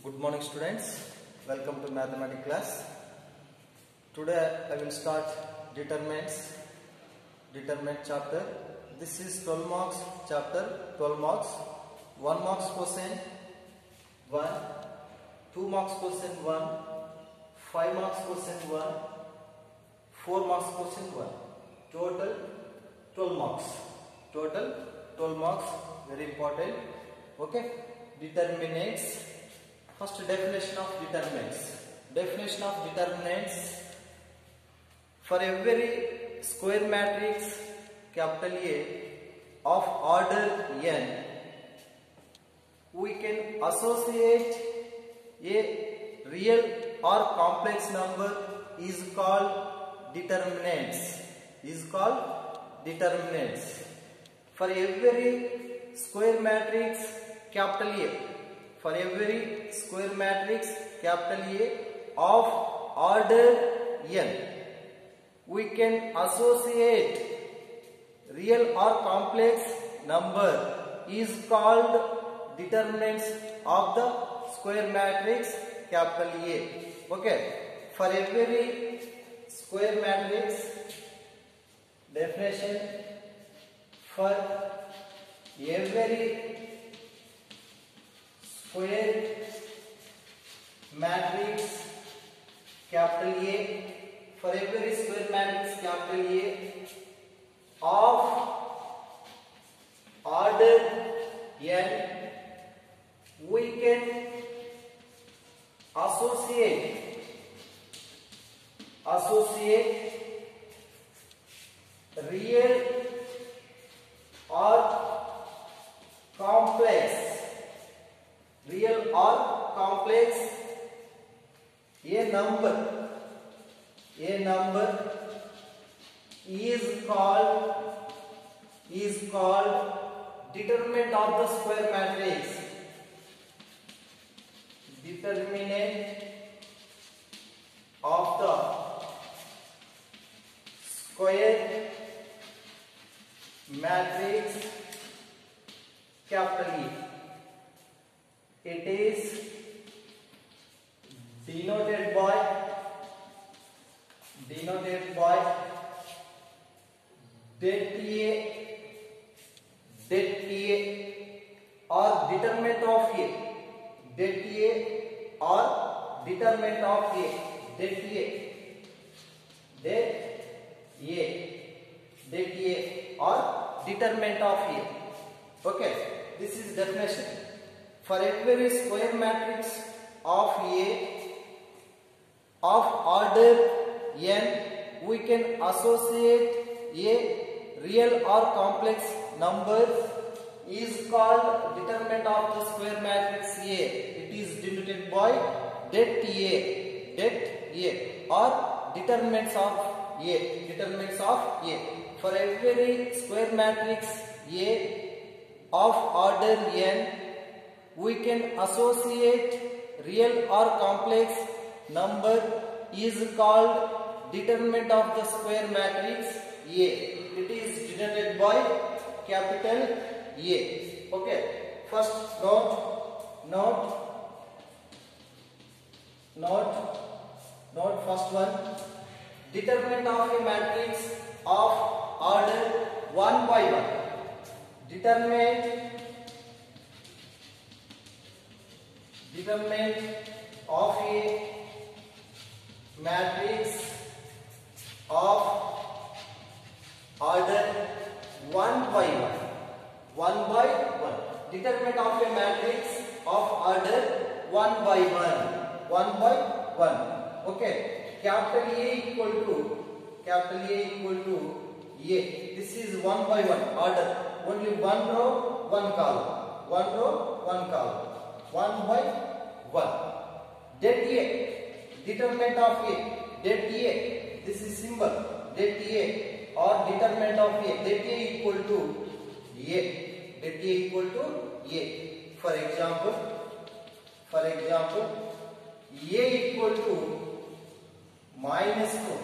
Good morning students, welcome to mathematics class. Today I will start determinant chapter. This is 12 marks chapter, 12 marks. 1 marks question 1, 2 marks question 1, 5 marks question 1, 4 marks question 1. Total 12 marks. Total 12 marks, very important. Okay, determinants. First definition of determinants. Definition of determinants: for every square matrix capital A of order n, we can associate a real or complex number is called determinants. For every square matrix capital A, for every square matrix capital A of order n, we can associate real or complex number is called determinants of the square matrix capital A. Okay, for every square matrix, definition: for every square matrix capital A, for every square matrix capital A of order n, we can associate real or complex a number is called determinant of the square matrix. Determinant of the square matrix capital E. It is denoted by det A or determinant of A. Det A or determinant of A. Det A or determinant of A. Okay, this is definition. For every square matrix of A of order n, we can associate a real or complex number is called determinant of the square matrix A. It is denoted by det A or determinants of A. For every square matrix A of order n, we can associate real or complex number is called determinant of the square matrix A. It is denoted by capital A. Okay, first note first one: determinant of a matrix of order 1 by 1. Determinant of a matrix of order 1 by 1. Determinant of a matrix of order 1 by 1. Okay, capital A equal to A. This is 1 by 1 order. Only one row, one column. 1 by 1. Det A, determinant of A. Det A, this is symbol. Det A or determinant of A. Det A equal to A. For example, A equal to -4.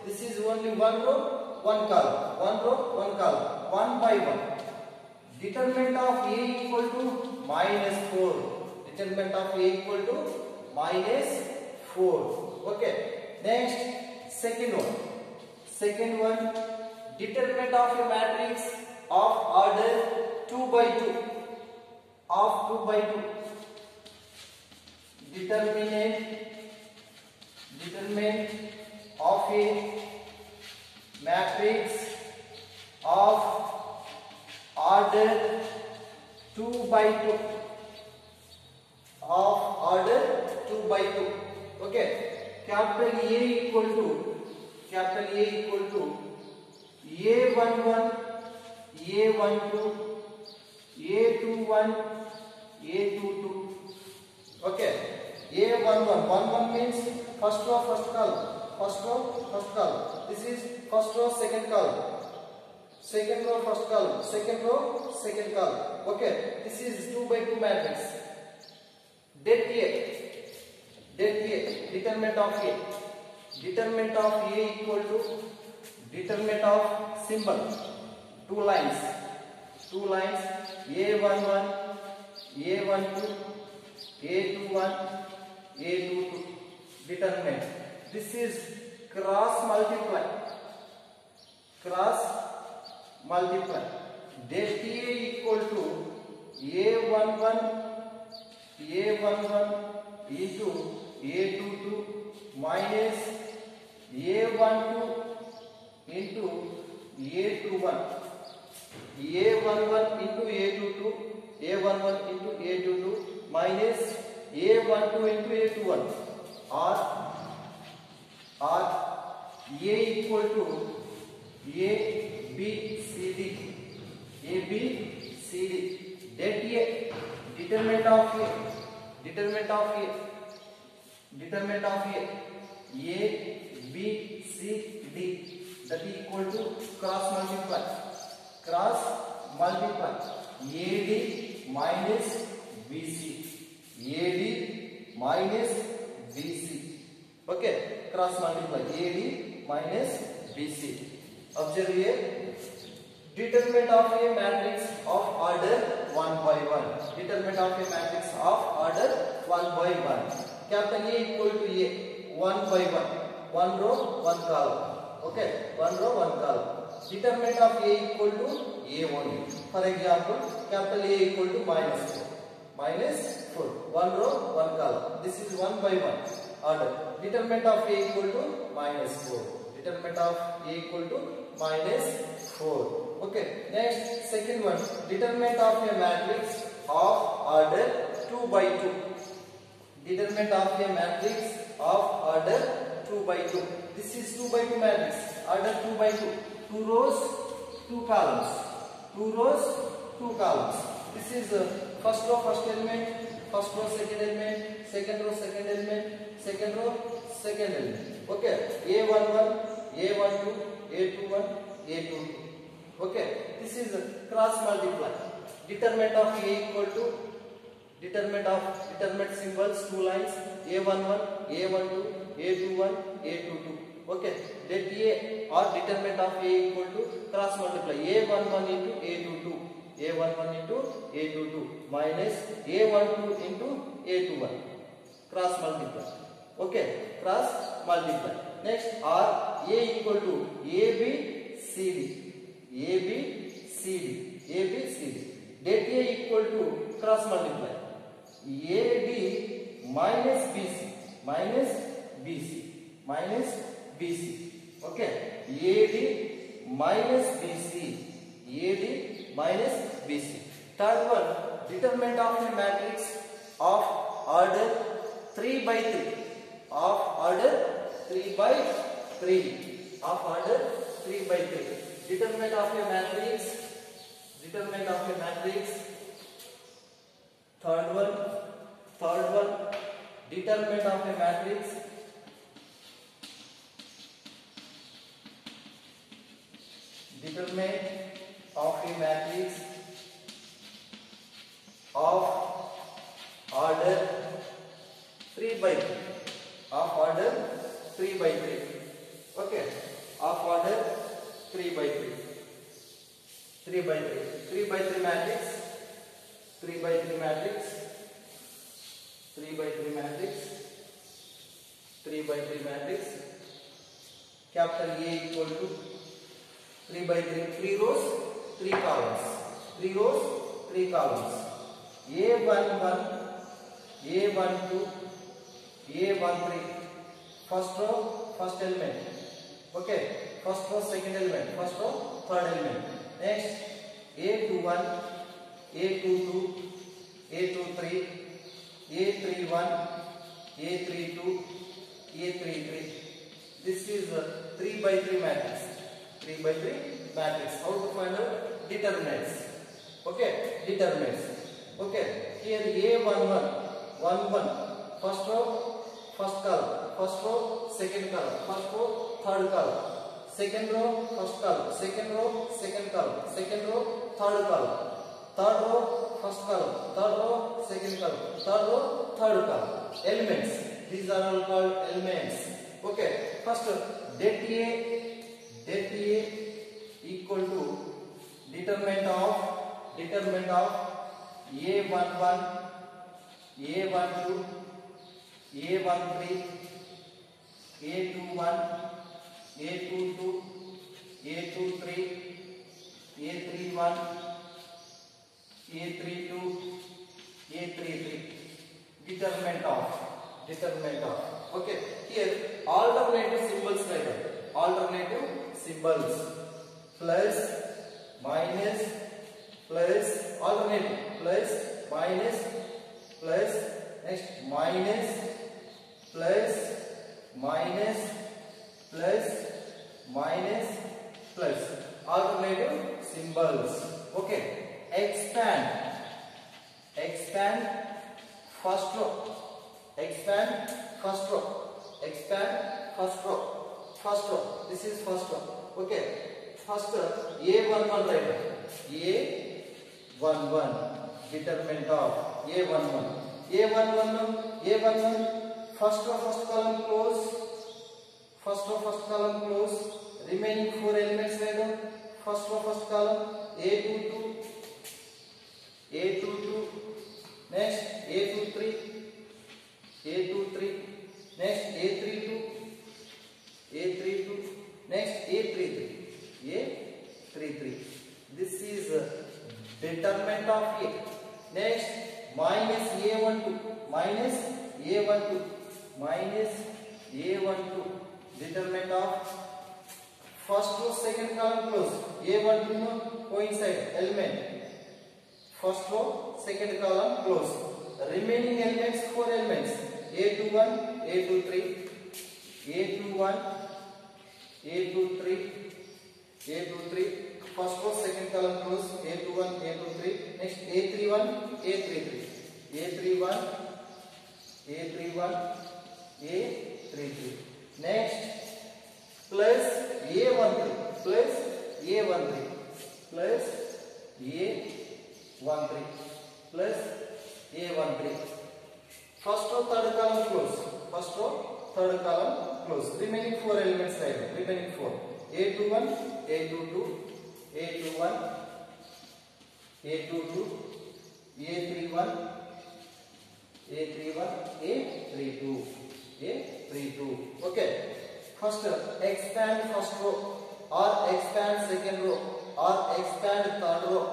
This is only one row, one column. 1 by 1. Determinant of A equal to minus 4. Determinant of A equal to minus 4. Okay. Next, second one. Second one, determinant of a matrix of order 2 by 2. Of 2 by 2. Determinant of a matrix of order 2 by 2. Of order 2 by 2. Okay. Capital A equal to A11, A12, A21, A22. Okay. A11 means first row, first column. First row, first column. This is first row, second column. Second row, first column. Second row, second column. Okay. This is 2 by 2 matrix. Det A. Determinant of A. Determinant of A equal to determinant of symbol. Two lines. A11, A12, A21, A22. Determinant. This is cross multiply. Det A equal to A11 into A22 minus A12 into A21. A11 into A22, A11 into A22 minus A12 into A21. Or A equal to ABCD. Det A. Determinant of A. A, B, C, D. That is equal to cross multiply. AD minus BC. Okay. Cross multiply. AD minus BC. Observe here. Determinant of a matrix of order 1 by 1. Determinant of a matrix of order 1 by 1. Capital A equal to A. 1 by 1. One row, one column. Okay. One row, one column. Determinant of A equal to A only. For example, capital A equal to minus 4. One row, one column. This is 1 by 1 order. Determinant of A equal to minus 4. Determinant of A equal to minus 4. Okay. Next, second one. Determinant of a matrix of order 2 by 2. Determinant of a matrix of order 2 by 2. This is 2 by 2 matrix. Order 2 by 2. 2 rows, 2 columns. 2 rows, 2 columns. This is first row, first element. First row, second element. Second row, second element. Second row, second element. Okay. A11, A12, A21, A22. Okay. This is cross multiply. Determinant of A equal to determinant symbols, two lines. A11, A12, A21, A22. Okay. Let A or determinant of A equal to cross multiply. A11 into A22. A11 into A22 minus A12 into A21. Cross multiply. Okay. Cross multiply. Next, or A equal to ABCD. Det A equal to cross multiply. AD minus BC. Okay. AD minus BC. Third one, determinant of a matrix of order 3 by 3. Of order 3 by 3. Of order 3 by 3. Determinant of a matrix. Third one, determinant of a matrix of order 3 by 3. Of order 3 by 3. Okay. Of order 3 by 3. 3 by 3 matrix. 3 3 by 3 matrix, 3 by 3 matrix, 3 by 3 matrix. Capital A equal to 3 by 3, 3 rows, 3 columns, 3 rows, 3 columns. A11, A12, A13. First row, first element. Okay. First row, second element. First row, third element. Next, A21, A22, A23, A31, A32, A33. This is a 3 by 3 matrix. 3 by 3 matrix. How to find out? Determinants. Okay, determinants. Okay, here A11, 1, first row, first column, first row, second column, first row, third column, second row, first column, second row, second column, second row, third column, third row, first column, third row, second column, third row, third column. Elements. These are all called elements. Okay, first det A equal to determinant of A11, A12, A13, A21, A22, A23, A31, A32, A33. Determinant of. Okay, here alternative symbols write. Alternative symbols. Plus, minus, plus, alternative. Plus, minus, plus, next minus, plus, minus, plus, minus, plus. Alternative symbols. Okay, expand, first row, expand, first row, this is first row. Okay, first A11 right, A11, determinant of A11, first row, first column close, remaining 4 elements right, first row, first column, A22, next A23, next A32, next A33. This is determinant of A. Next, minus A12, determinant of first row, second column close. A12 no coincide element. First row, second column close. Remaining elements, 4 elements. A21, A23, A23. First row, second column close. A21, A23. Next, A31, A33. A33. Next, plus A13, plus A13. First row, third column close. Remaining 4 elements right. Remaining 4. A21, A22, A31, A22, A31, A32. Okay. First, expand first row, or expand second row, or expand third row,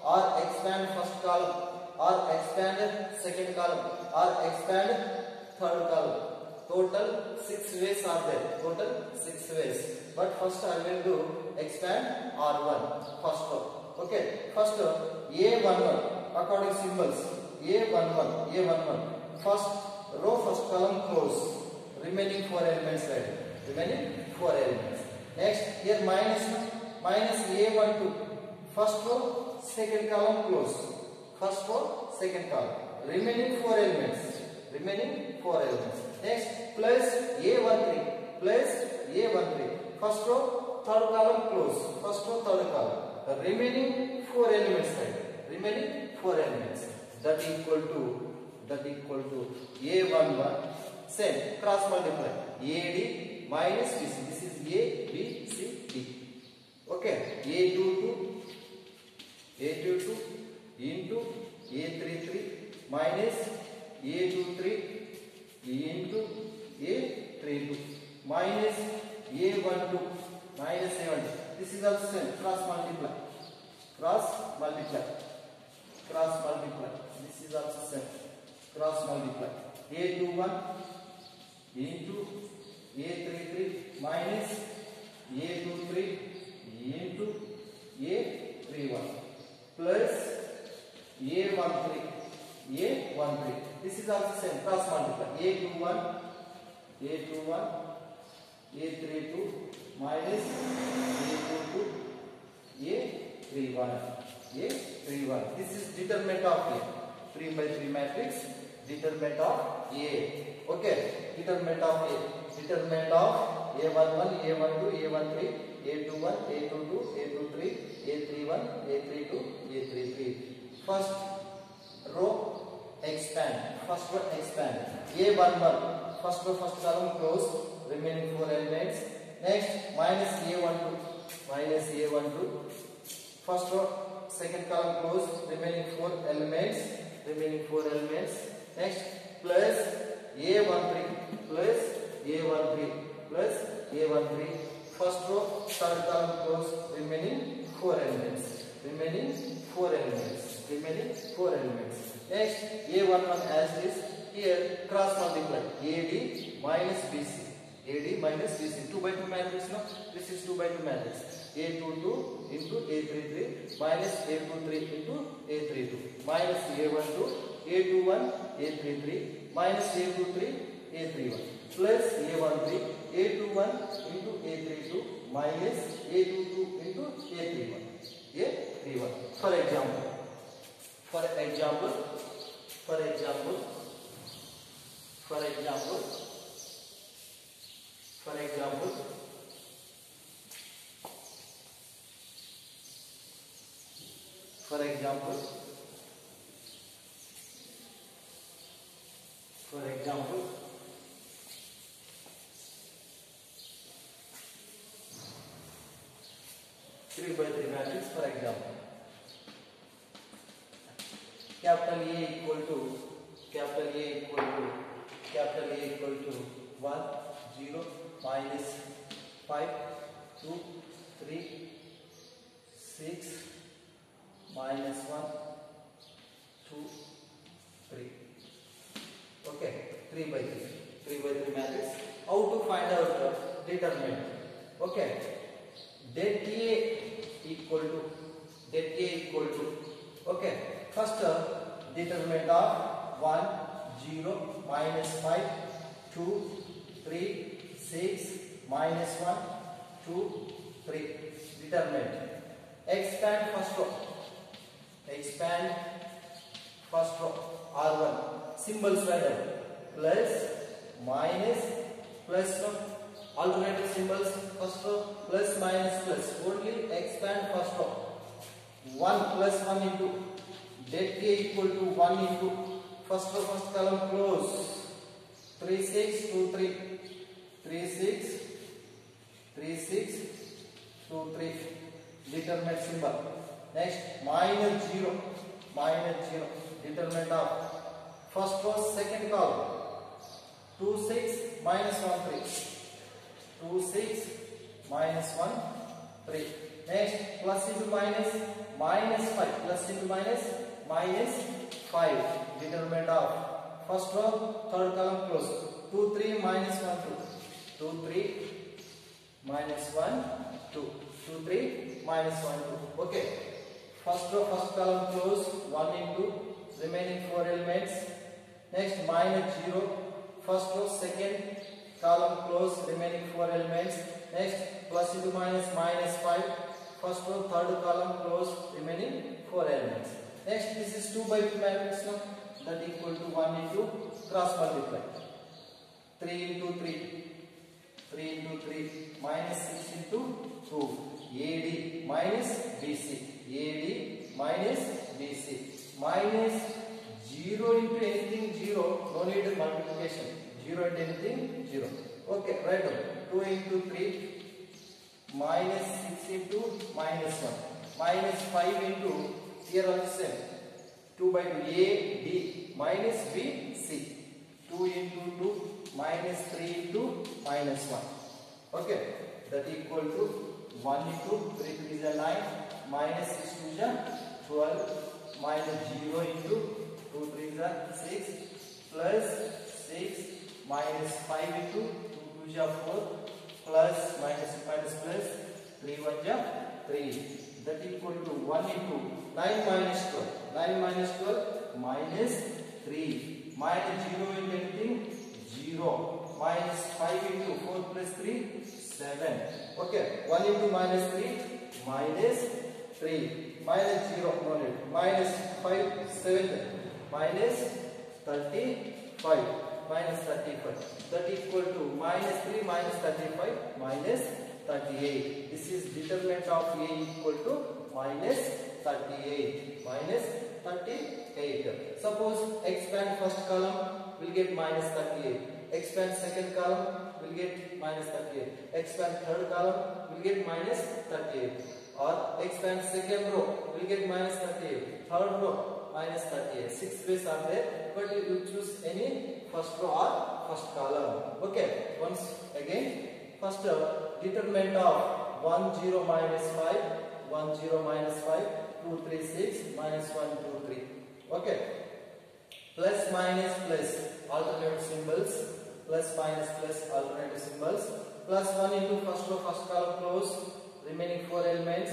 or expand first column, or expand second column, or expand third column. Total 6 ways are there. But first I will do expand R1 first row. Okay. First A11 according symbols. A11. First row, first column close. Remaining 4 elements right. Next here minus A12. First row, second column close. First row, second column. Remaining 4 elements. Next plus A13. First row, third column close. Remaining 4 elements right. That equal to A11. Same cross multiply. AD minus BC. This is A, B, C, D. Okay. A22 into A33 minus A23 into A32 minus A12 minus A12. This is also same, cross multiply. This is also same, cross multiply. A21 into A33 minus A23 into A31 plus A13. This is also same, cross multiply. A21 A32 minus A22 A31. This is determinant of A. 3 by 3 matrix. Determinant of A. Okay. Determinant of A. Determinant of A11, A12, A13, A21, A22, A23, A31, A32, A33. First row expand. A11. First row, first column close. Remaining 4 elements. Next minus A12. First row, second column close. Remaining 4 elements. Next plus A13. First row, third column close. Remaining 4 elements. Next A11 as this. Here cross multiply. AD minus BC. 2 by 2 matrix. No, this is 2 by 2 matrix. A22 into A33 minus A23 into A32 minus A12 A21 A33 minus A23 A31 plus A13 A21 into A32 minus A22 into A31. For example, three by three matrix. For example, capital A equal to 1, 0, minus 5, 2, 3, 6, minus 1, 2, 3. Okay, 3 by 3 matrix. How to find out the determinant? Okay, det A equal to okay, first determinant of 1, 0, minus 5, 2, 3, 6, minus 1, 2, 3. Determinant. Expand first row. R1. Symbols random. Plus, minus, plus. No. Alternative symbols first row. Plus, minus, plus. Only expand first row. 1 plus 1 into. Det A equal to 1 into. First row, first column close. 3, 6, 2, 3. 3, 6, 2, 3. Determinant symbol. Next, minus 0. Determinant of first row, second column. 2, 6, minus 1, 3. 2, 6, minus 1, 3. Next, plus into minus, minus 5. Plus into minus, minus 5. Determinant of first row, third column close. 2, 3, minus 1, 2. 2, 3, minus 1, 2. 2, 3, minus 1, 2. Okay. First row, first column close. 1 into remaining 4 elements. Next, minus 0. First row, second column close. Remaining 4 elements. Next, plus into minus, minus 5. First row, third column close. Remaining 4 elements. Next, this is 2 by 2 matrix. No? That equal to 1 into cross multiply. 3 into 3. 3 into 3 minus 6 into 2. AD minus BC. AD minus BC. Minus 0 into anything 0. No need multiplication. 0 into anything 0. Okay, right now. 2 into 3 minus 6 into minus 1. Minus 5 into here also same. 2 by 2 A B minus B C. 2 into 2 minus 3 into minus 1. Okay, that equal to 1 into 3 3 is 9 minus 6 2 is 12 minus 0 into 2 3 is 6 plus 6 minus 5 into 2 2 is 4 plus minus plus 3 1 is 3. That equal to 1 into 9 minus 12. 9 minus 12 minus 3 minus 0 into anything 0 minus 5 into 4 plus 3 7. Okay, 1 into minus 3 minus 3 minus 0 minus 5 7 minus 35 minus 35. That equal to minus 3 minus 35 minus 38. This is determinant of A equal to minus 38. Minus 38. Suppose expand first column, will get minus 38. Expand second column, will get minus 38. Expand third column, will get minus 38. Or expand second row, will get minus 38. Third row, minus 38. 6 ways are there, but you choose any first row or first column. Okay, once again, first determinant of 1 0 minus 5, 1 0 minus 5, 2 3 6 minus 1 2 3. Okay, plus minus plus alternate symbols, plus minus plus alternate symbols, plus 1 into first row first column close, remaining 4 elements.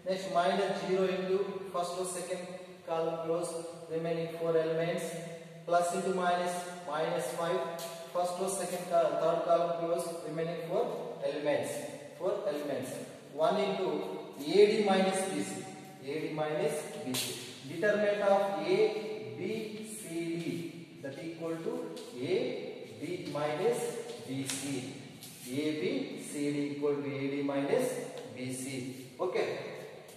Next minus 0 into first row second column close, remaining 4 elements, plus into minus minus 5 first row second third column close, remaining 4 elements. 4 elements. 1 into AD minus BC. AD minus BC. Determinant of A B C D, that equal to A B minus BC. A B C D equal to AD minus BC. Okay,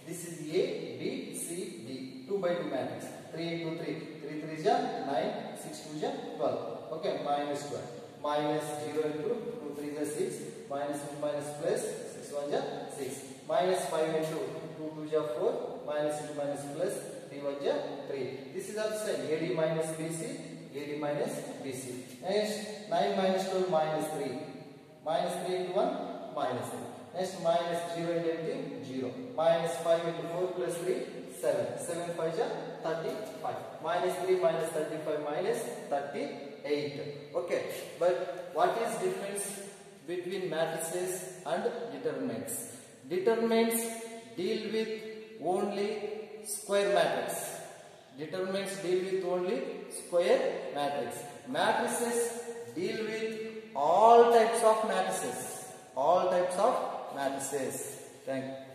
this is A B C D. 2 by 2 matrix. 3 into 3. 3 3 is 9. 6 2 is 12. Okay, minus 12. Minus 0 into 2 3 is 6. Minus minus plus 6 1 is 6. Minus 5 into 2 2 is 4. Minus into minus plus 3 1 is 3. This is also AD minus BC. AD minus BC. Next 9 minus 12 minus 3. Minus 3 into 1 minus 3. Next minus 0 into anything 0. Minus 5 into 4 plus 3 7. 7 5 is 35. Minus 3 minus 35 minus 38. Okay, but what is difference between matrices and determinants? Determinants deal with only square matrix. Determinants deal with only square matrix. Matrices deal with all types of matrices. All types of matrices. Thank you.